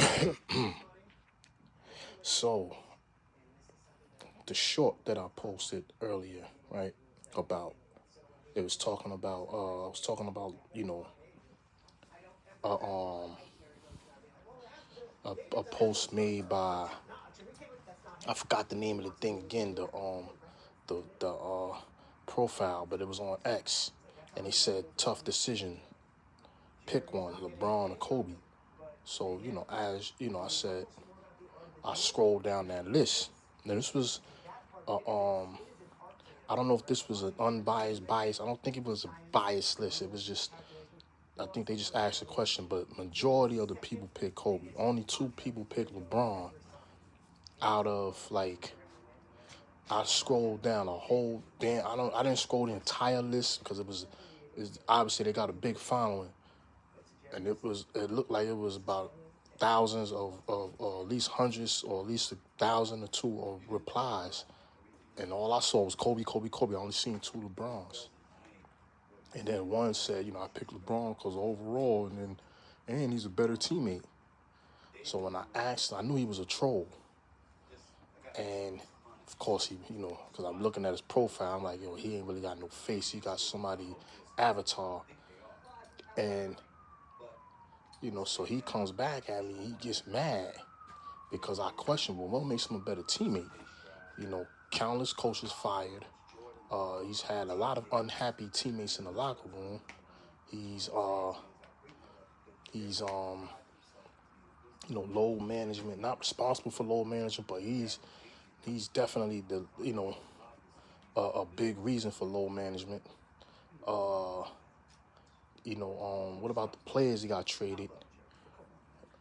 Okay. So the short that I posted earlier, right, about it was talking about I was talking about uh, um a post made by, I forgot the name of the thing again, the profile, but it was on X, and they said tough decision, pick one, LeBron or Kobe. So as I said, I scrolled down that list. Now this was uh, um I don't know if this was an unbiased bias. I don't think it was a biased list. It was just, I think they just asked a question, but majority of the people picked Kobe. Only two people picked LeBron out of like, I scrolled down a whole damn, I didn't scroll the entire list because it's obviously they got a big following, and it looked like it was about thousands of or at least hundreds or at least 1,000 or two of replies, and all I saw was Kobe, Kobe, Kobe. I only seen two LeBrons. And then one said, I picked LeBron because overall, and he's a better teammate. So when I asked, I knew he was a troll. And of course, because I'm looking at his profile, I'm like, yo, he ain't really got no face. He got somebody avatar. And, so he comes back at me, he gets mad because I question, well, what makes him a better teammate? Countless coaches fired. He's had a lot of unhappy teammates in the locker room. He's low management, not responsible for low management, but he's definitely the a big reason for low management. What about the players he got traded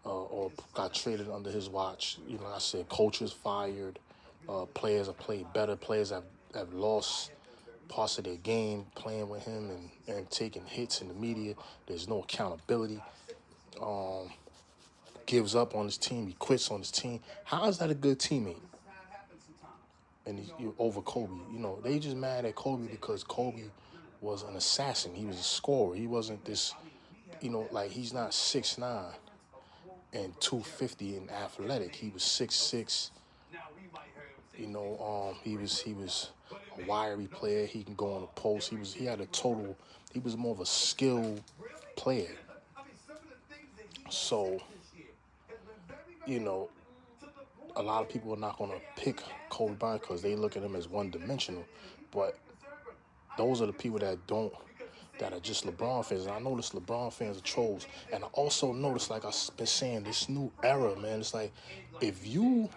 or got traded under his watch? I said coaches fired, players have played better, players have lost parts of their game playing with him and taking hits in the media. There's no accountability. Gives up on his team, he quits on his team. How is that a good teammate? And over Kobe, they just mad at Kobe because Kobe was an assassin. He was a scorer. He wasn't this, like he's not 6'9" and 250 and athletic. He was 6'6". He was a wiry player. He can go on the post. He had a total. He was more of a skilled player. So, a lot of people are not going to pick Kobe Bryant because they look at him as one-dimensional. But those are the people that are just LeBron fans. And I notice LeBron fans are trolls. And I also notice, like I've been saying, this new era, man. It's like, if you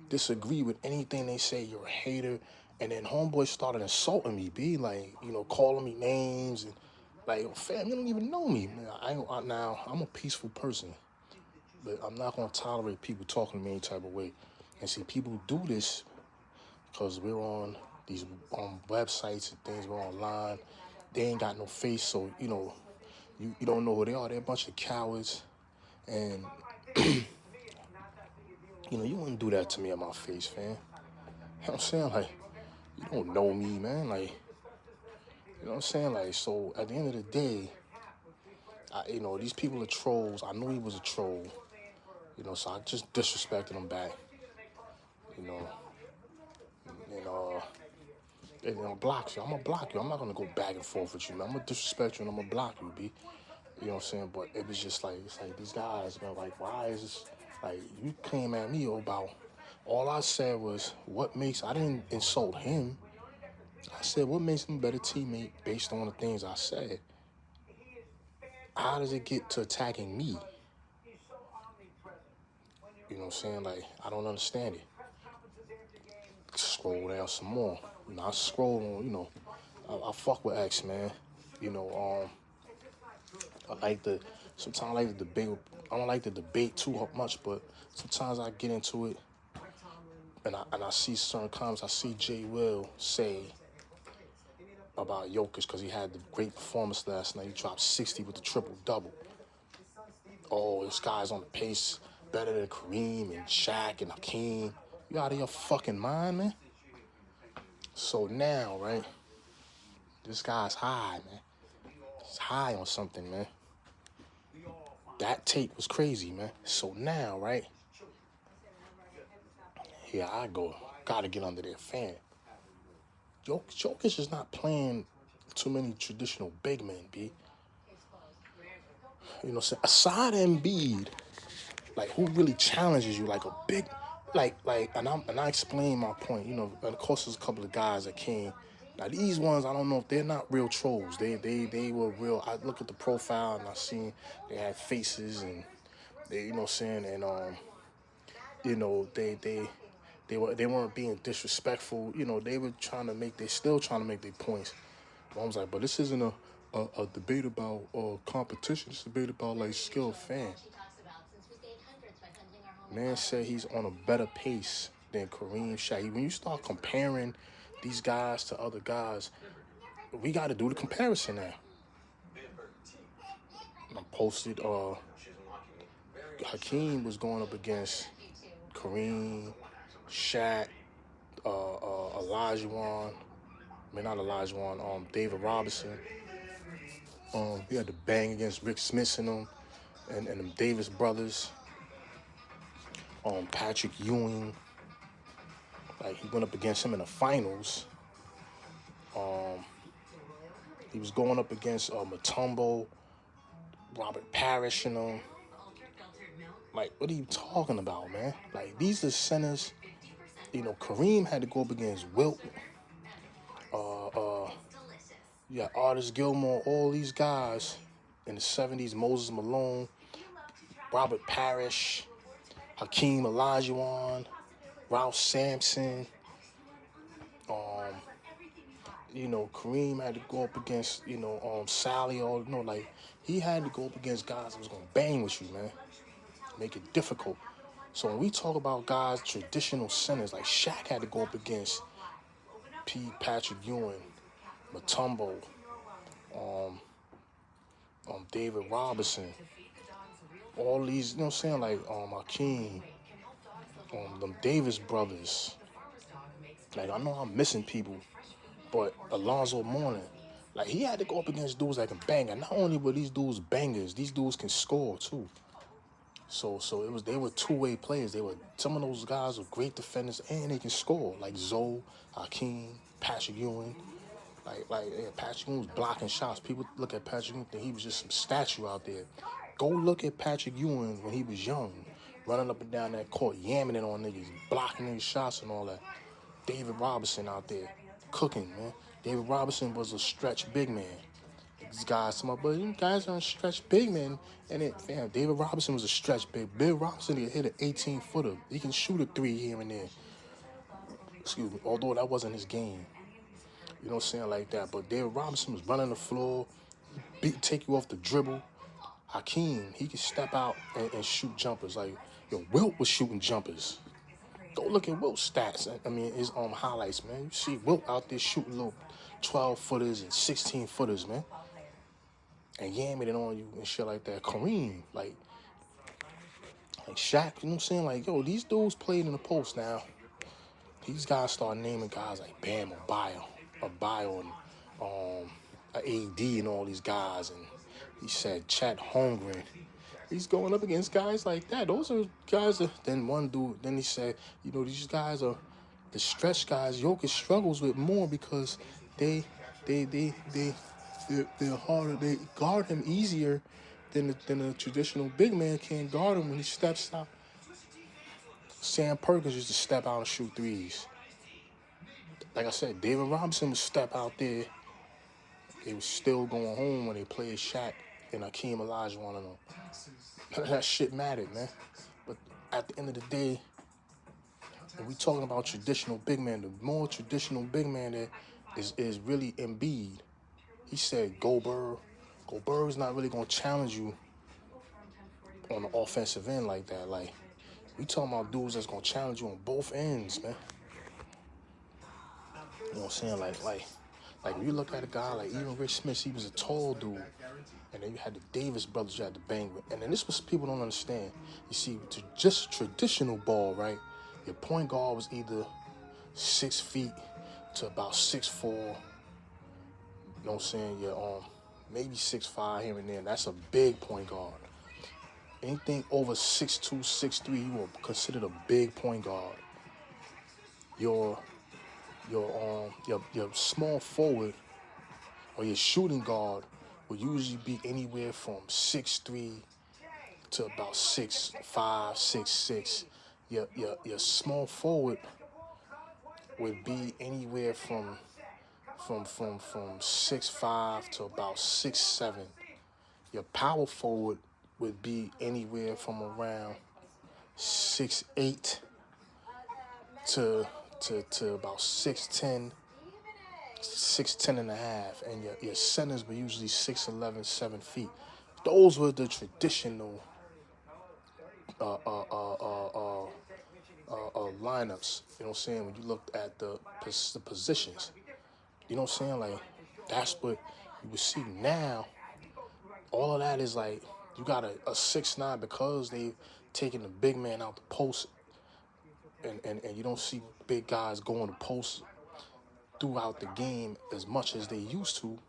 disagree with anything they say, you're a hater. And then homeboy started insulting me, like, calling me names. And like, fam, you don't even know me, man. Now, I'm a peaceful person. But I'm not going to tolerate people talking to me any type of way. And see, people do this because we're on these websites and things, we're online. They ain't got no face, so, you don't know who they are. They're a bunch of cowards. And, you wouldn't do that to me in my face, fam. You know what I'm saying? Like, you don't know me, man. Like, you know what I'm saying? Like, so at the end of the day, these people are trolls. I knew he was a troll. So I just disrespected him back. You know, and block you. I'm gonna block you. I'm not gonna go back and forth with you, man. I'm gonna disrespect you and I'm gonna block you, B. You know what I'm saying? But it was just like, it's like these guys, man, like, why is this, like, you came at me about, all I said was, I didn't insult him. I said, what makes him a better teammate based on the things I said? How does it get to attacking me? You know what I'm saying? Like, I don't understand it. Scroll down some more. I scroll on, I fuck with X, man. I like the, sometimes I like the debate. I don't like the debate too much, but sometimes I get into it and I see certain comments. I see Jay Will say about JOKIC because he had the great performance last night. He dropped 60 with the triple-double. Oh, this guy's on the pace better than Kareem and Shaq and Hakim. You out of your fucking mind, man? So now, right, this guy's high, man. He's high on something, man. That tape was crazy, man. So now, right? Here I go. Gotta get under their fan. Jokic is not playing too many traditional big men, B. You know what I'm saying? Aside Embiid, like, who really challenges you? Like a big, and I explain my point. You know, and of course there's a couple of guys that came. Now these ones, I don't know if they're not real trolls. They were real. I look at the profile and I seen they had faces and they, you know what I'm saying, and you know, they weren't being disrespectful. You know, they still trying to make their points. I was like, but this isn't a debate about competition. It's a debate about like skill fan. Man said he's on a better pace than Kareem, Shaq. When you start comparing these guys to other guys, we got to do the comparison now. I posted Hakim was going up against Kareem, Shaq, Olajuwon. I mean, not Olajuwon. David Robinson. He had to bang against Rick Smith and them, and them Davis brothers. Patrick Ewing. Like, he went up against him in the finals. He was going up against Mutombo, Robert Parrish, and them. Like, what are you talking about, man? Like, these are centers. You know, Kareem had to go up against Wilt. You got Artis Gilmore, all these guys in the 70s, Moses Malone, Robert Parrish, Hakeem Olajuwon, Ralph Sampson. You know, Kareem had to go up against, you know, Sally, or, you know, like, he had to go up against guys that was going to bang with you, man. Make it difficult. So when we talk about guys, traditional centers, like Shaq had to go up against Patrick Ewing, Mutombo, David Robinson, all these, you know what I'm saying, like Hakeem, them Davis brothers. Like, I know I'm missing people, but Alonzo Mourning, like, he had to go up against dudes that can bang. And not only were these dudes bangers, these dudes can score too. So they were two-way players. Some of those guys were great defenders and they can score. Like Zoe, Hakeem, Patrick Ewing. Yeah, Patrick Ewing was blocking shots. People look at Patrick Ewing and think he was just some statue out there. Go look at Patrick Ewing when he was young, running up and down that court, yamming it on niggas, blocking niggas shots and all that. David Robinson out there, cooking, man. David Robinson was a stretch big man. These guys, some of you guys aren't stretch big men. And David Robinson was a stretch big. Bill Robinson could hit an 18-footer. He can shoot a three here and there. Excuse me. Although that wasn't his game. You know what I'm saying, like that. But David Robinson was running the floor, take you off the dribble. Hakeem, he could step out and shoot jumpers. Like, Wilt was shooting jumpers. Go look at Wilt's stats. I mean, his highlights, man. You see Wilt out there shooting little 12-footers and 16-footers, man. And yamming it on you and shit like that. Kareem, like Shaq, you know what I'm saying? Like, these dudes played in the post now. These guys start naming guys like Bam Adebayo, and AD and all these guys. And he said Chet Holmgren. He's going up against guys like that. Those are guys that, then one dude, then he said, these guys are the stretch guys JOKIC struggles with more because they're harder. They guard him easier than a traditional big man can guard him when he steps out. Sam Perkins used to step out and shoot threes. Like I said, David Robinson would step out there. They was still going home when they played Shaq and Hakeem Olajuwon and them. None of that shit mattered, man. But at the end of the day, when we talking about traditional big man, the more traditional big man that is really Embiid. He said Goldberg. Goldberg's not really going to challenge you on the offensive end like that. Like, we talking about dudes that's going to challenge you on both ends, man. You know what I'm saying? Like when you look at a guy like even Rick Smith, he was a tall dude. And then you had the Davis brothers you had to bang with. And then this was people don't understand. You see, just traditional ball, right? Your point guard was either 6 feet to about 6'4". You know what I'm saying? maybe 6'5" here and there. That's a big point guard. Anything over 6'2", 6'3", you are considered a big point guard. Your small forward or your shooting guard will usually be anywhere from 6'3" to about 6'5", 6'6". Your small forward would be anywhere from 6'5" to about 6'7". Your power forward would be anywhere from around 6'8" to about 6'10", 6'10" and a half, and your centers were usually 6'11", 7 feet. Those were the traditional lineups. You know what I'm saying? When you looked at the positions, you know what I'm saying? Like, that's what you would see now. All of that is like, you got a 6'9" because they taking the big man out the post, and you don't see big guys going to post throughout the game as much as they used to.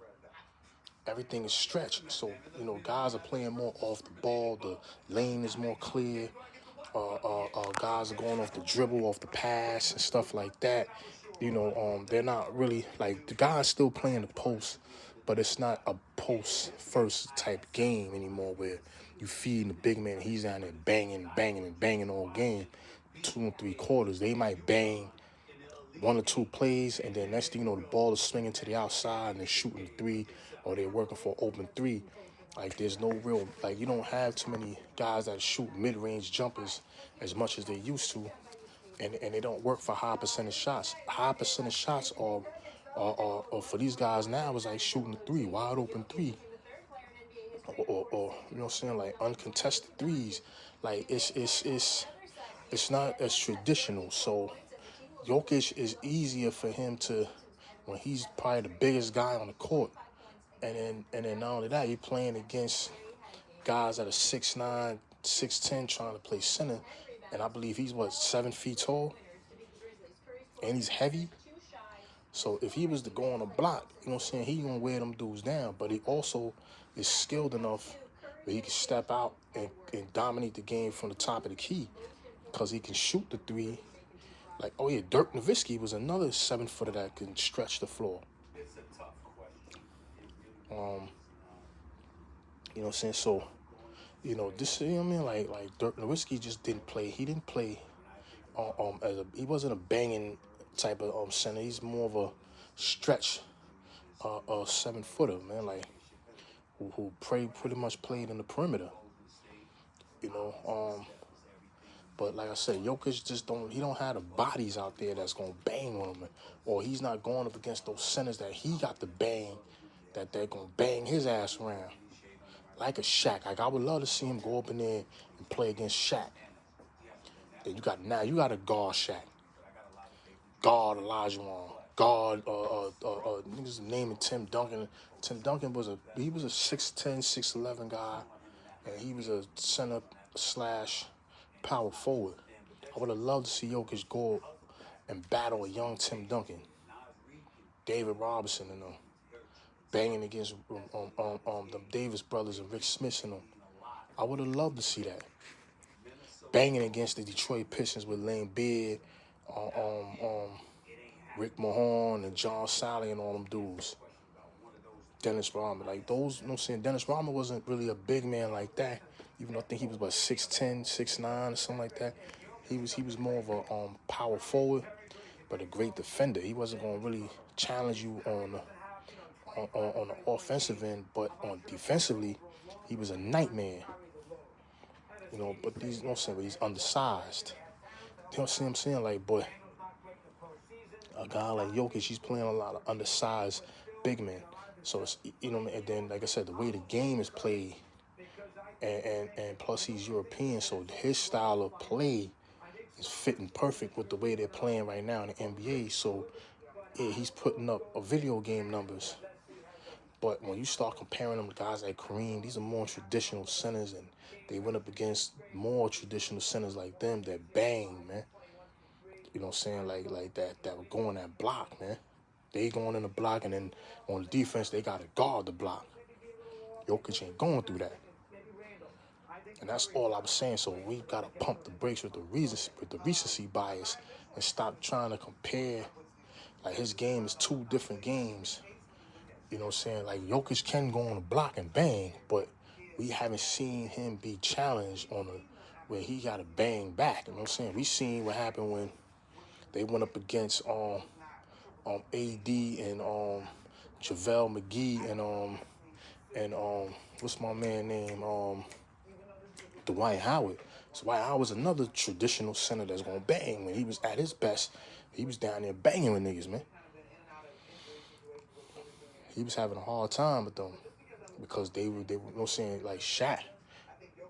Everything is stretched, so guys are playing more off the ball. The lane is more clear. Guys are going off the dribble, off the pass, and stuff like that. They're not really like, the guys still playing the post, but it's not a post first type game anymore where you feeding the big man. He's down there banging, banging, and banging all game. 2 and 3 quarters, they might bang 1 or 2 plays, and then next thing you know, the ball is swinging to the outside and they're shooting 3, or they're working for open 3. Like, there's no real, like, you don't have too many guys that shoot mid-range jumpers as much as they used to, and they don't work for high percentage shots. High percentage shots are for these guys now is like shooting 3, wide open 3, or you know what I'm saying, like uncontested threes. Like, it's not as traditional. So Jokic is easier for him to, when he's probably the biggest guy on the court, and then not only that, you're playing against guys that are 6'9", 6'10", trying to play center, and I believe he's 7 feet tall, and he's heavy. So if he was to go on a block, you know what I'm saying, he gonna wear them dudes down. But he also is skilled enough where he can step out and dominate the game from the top of the key, because he can shoot the 3. Like, oh yeah, Dirk Nowitzki was another 7-footer that can stretch the floor. You know what I'm saying? So, this, you know what I mean? Like Dirk Nowitzki just didn't play. He didn't play he wasn't a banging type of center. He's more of a stretch 7-footer, man. Like, who pretty much played in the perimeter. But like I said, Jokic just he don't have the bodies out there that's gonna bang on him, or he's not going up against those centers that he got to bang, that they're gonna bang his ass around. Like a Shaq. Like, I would love to see him go up in there and play against Shaq. And you got a guard Shaq, guard Olajuwon, guard niggas naming Tim Duncan. Tim Duncan was a 6'10", 6'11" guy, and he was a center / power forward. I would have loved to see Jokic go and battle a young Tim Duncan, David Robinson, and them, banging against the Davis brothers and Rick Smith and them. I would have loved to see that. Banging against the Detroit Pistons with Lane Beard, Rick Mahorn, and John Sally and all them dudes. Dennis Rodman, like those, you know what I'm saying? Dennis Rodman wasn't really a big man like that. Even though I think he was 6'10", 6'9", or something like that. He was more of a power forward, but a great defender. He wasn't going to really challenge you on the offensive end, but on defensively, he was a nightmare. But these, you know what I'm saying, but he's undersized. You know what I'm saying? Like, but a guy like Jokic, he's playing a lot of undersized big men. So it's, and then, like I said, the way the game is played, and plus he's European, so his style of play is fitting perfect with the way they're playing right now in the NBA. So yeah, he's putting up video game numbers. But when you start comparing them to guys like Kareem, these are more traditional centers, and they went up against more traditional centers like them that bang, man. You know what I'm saying? Like that were going that block, man. They going in the block, and then on the defense, they got to guard the block. Jokic ain't going through that. And that's all I was saying. So we gotta pump the brakes with the recency bias and stop trying to compare. Like, his game is two different games. You know what I'm saying? Like, Jokic can go on the block and bang, but we haven't seen him be challenged on where he got to bang back. You know what I'm saying? We seen what happened when they went up against AD and JaVale McGee and what's my man name? Dwight Howard. So Dwight Howard's another traditional center that's gonna bang. When he was at his best, he was down there banging with niggas, man. He was having a hard time with them because they were you know what I'm saying, like Shaq.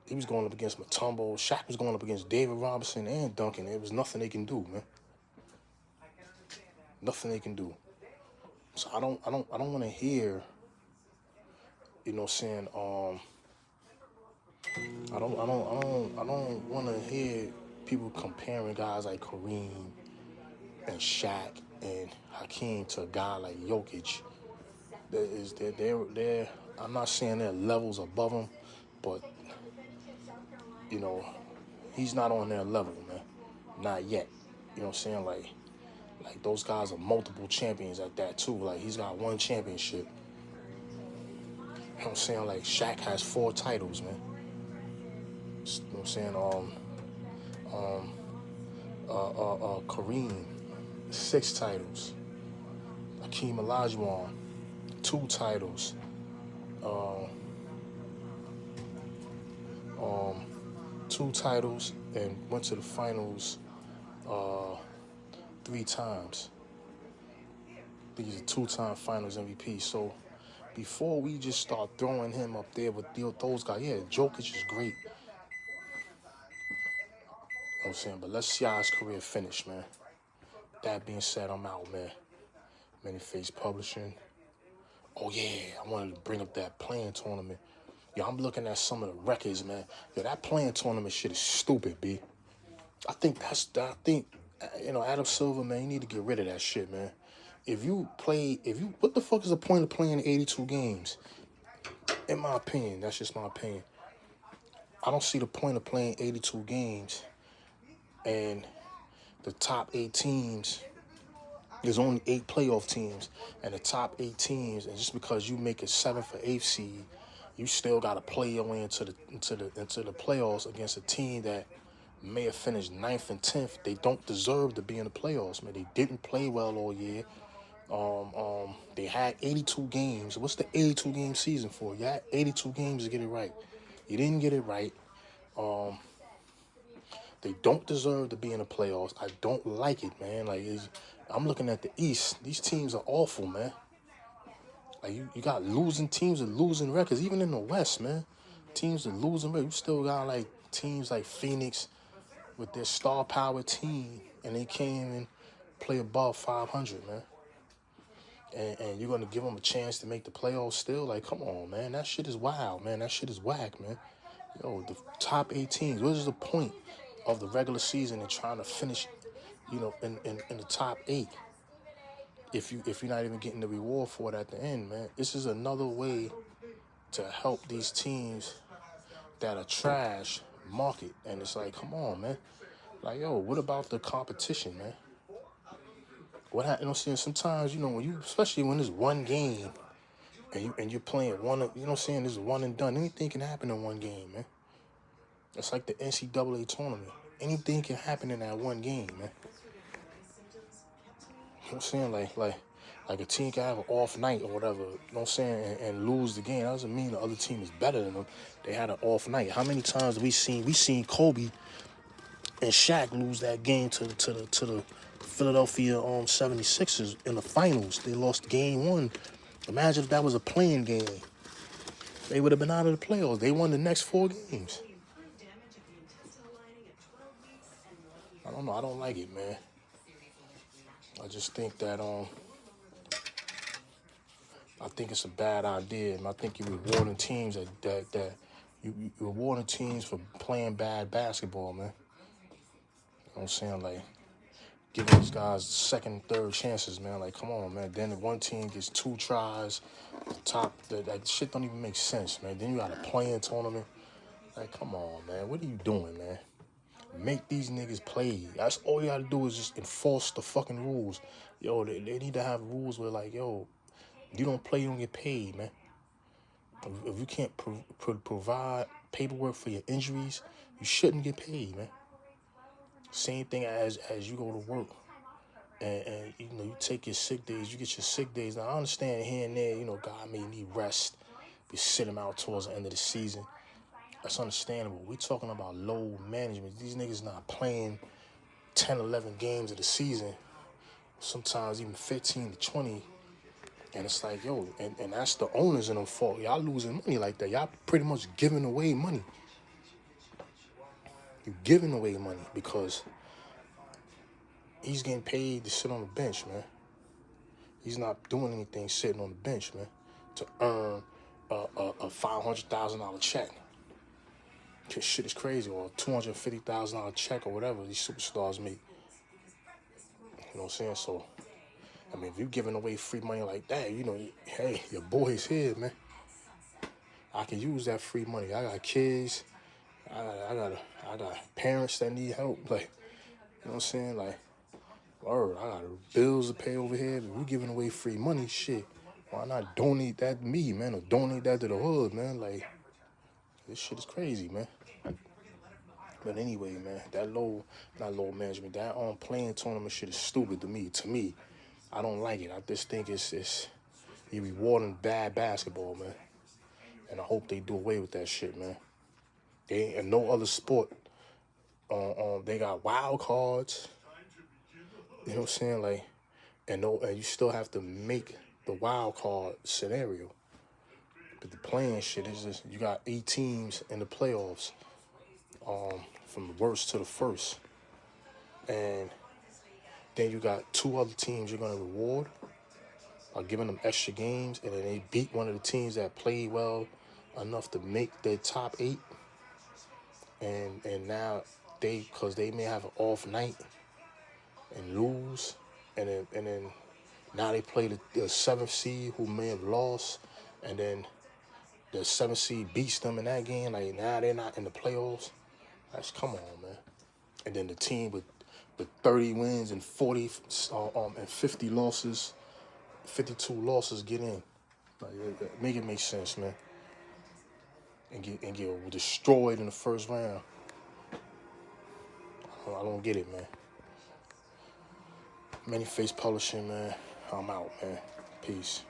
He was going up against Mutombo. Shaq was going up against David Robinson and Duncan. There was nothing they can do, man. Nothing they can do. So I don't want to hear, you know what I'm saying, I don't want to hear people comparing guys like Kareem and Shaq and Hakim to a guy like Jokic. They're I'm not saying they're levels above him, but you know, he's not on their level, man. Not yet. You know what I'm saying? Like those guys are multiple champions at that too. Like, he's got one championship. You know what I'm saying? Like, Shaq has 4 titles, man. You know what I'm saying? Kareem, 6 titles. Hakeem Olajuwon, 2 titles. 2 titles and went to the finals 3 times. I think he's a 2-time finals MVP. So before we just start throwing him up there with those guys, yeah, Jokic is great. You know what I'm saying? But let's see how his career finish, man. That being said, I'm out, man. Many Face Publishing. Oh, yeah, I wanted to bring up that playing tournament. Yo, I'm looking at some of the records, man. Yo, that playing tournament shit is stupid, B. I think, you know, Adam Silver, man, you need to get rid of that shit, man. What the fuck is the point of playing 82 games? In my opinion, that's just my opinion. I don't see the point of playing 82 games and the top 8 teams. There's only 8 playoff teams, and the top 8 teams, and just because you make it 7th or 8th seed, you still got to play your way into the playoffs against a team that may have finished 9th and 10th. They don't deserve to be in the playoffs, man. They didn't play well all year. They had 82 games. What's the 82 game season for? You had 82 games to get it right. You didn't get it right. They don't deserve to be in the playoffs. I don't like it, man. Like, I'm looking at the East. These teams are awful, man. Like, you got losing teams with losing records. Even in the West, man. Teams with losing records. You still got, like, teams like Phoenix with their star power team, and they can't even play above 500, man. And you're going to give them a chance to make the playoffs still? Like, come on, man. That shit is wild, man. That shit is whack, man. Yo, the top 8 teams, what is the point of the regular season and trying to finish, you know, in the top 8 if you're not even getting the reward for it at the end, man? This is another way to help these teams that are trash market. And it's like, come on, man. Like, yo, what about the competition, man? What happened? You know what I'm saying? Sometimes, you know, especially when there's one game and you're playing one, you know what I'm saying, this is one and done. Anything can happen in one game, man. It's like the NCAA tournament. Anything can happen in that one game, man. You know what I'm saying? Like a team can have an off night or whatever, you know what I'm saying, and lose the game. That doesn't mean the other team is better than them. They had an off night. How many times have we seen Kobe and Shaq lose that game to the Philadelphia 76ers in the finals? They lost game 1. Imagine if that was a playing game. They would have been out of the playoffs. They won the next 4 games. I don't know. I don't like it, man. I just think that I think it's a bad idea, and I think you're rewarding teams that you rewarding teams for playing bad basketball, man. You know what I'm saying? Like, giving these guys second, third chances, man. Like, come on, man. Then one team gets 2 tries. Like, shit don't even make sense, man. Then you got a playing tournament. Like, come on, man. What are you doing, man? Make these niggas play. That's all you gotta do is just enforce the fucking rules. Yo, they need to have rules where, like, yo, you don't play, you don't get paid, man. If you can't provide paperwork for your injuries, you shouldn't get paid, man. Same thing as you go to work and you know, you take your sick days, you get your sick days. Now, I understand here and there, you know, God may need rest. You sit him out towards the end of the season. That's understandable. We're talking about load management. These niggas not playing 10, 11 games of the season, sometimes even 15 to 20. And it's like, yo, and that's the owners in them fault. Y'all losing money like that. Y'all pretty much giving away money. You're giving away money because he's getting paid to sit on the bench, man. He's not doing anything sitting on the bench, man, to earn a $500,000 check. This shit is crazy, or a $250,000 check or whatever these superstars make. You know what I'm saying? So, I mean, if you're giving away free money like that, you know, hey, your boy's here, man. I can use that free money. I got kids. I got parents that need help. Like, you know what I'm saying? Like, word, I got bills to pay over here. But we giving away free money, shit. Why not donate that to me, man, or donate that to the hood, man? Like, this shit is crazy, man. But anyway, man, that not low management, that playing tournament shit is stupid to me. To me, I don't like it. I just think it's you rewarding bad basketball, man. And I hope they do away with that shit, man. They ain't in no other sport. They got wild cards. You know what I'm saying? Like, and you still have to make the wild card scenario. But the playing shit is just, you got 8 teams in the playoffs, from the worst to the first. And then you got 2 other teams you're gonna reward by giving them extra games, and then they beat one of the teams that played well enough to make their top 8. And now because they may have an off night and lose, and then now they play the 7th seed who may have lost, and then the 7th seed beats them in that game. Like, now they're not in the playoffs. Come on, man. And then the team with 30 wins and 40 and 50 losses, 52 losses get in. Like, make it make sense, man. And get destroyed in the first round. I don't get it, man. Many Face Publishing, man. I'm out, man. Peace.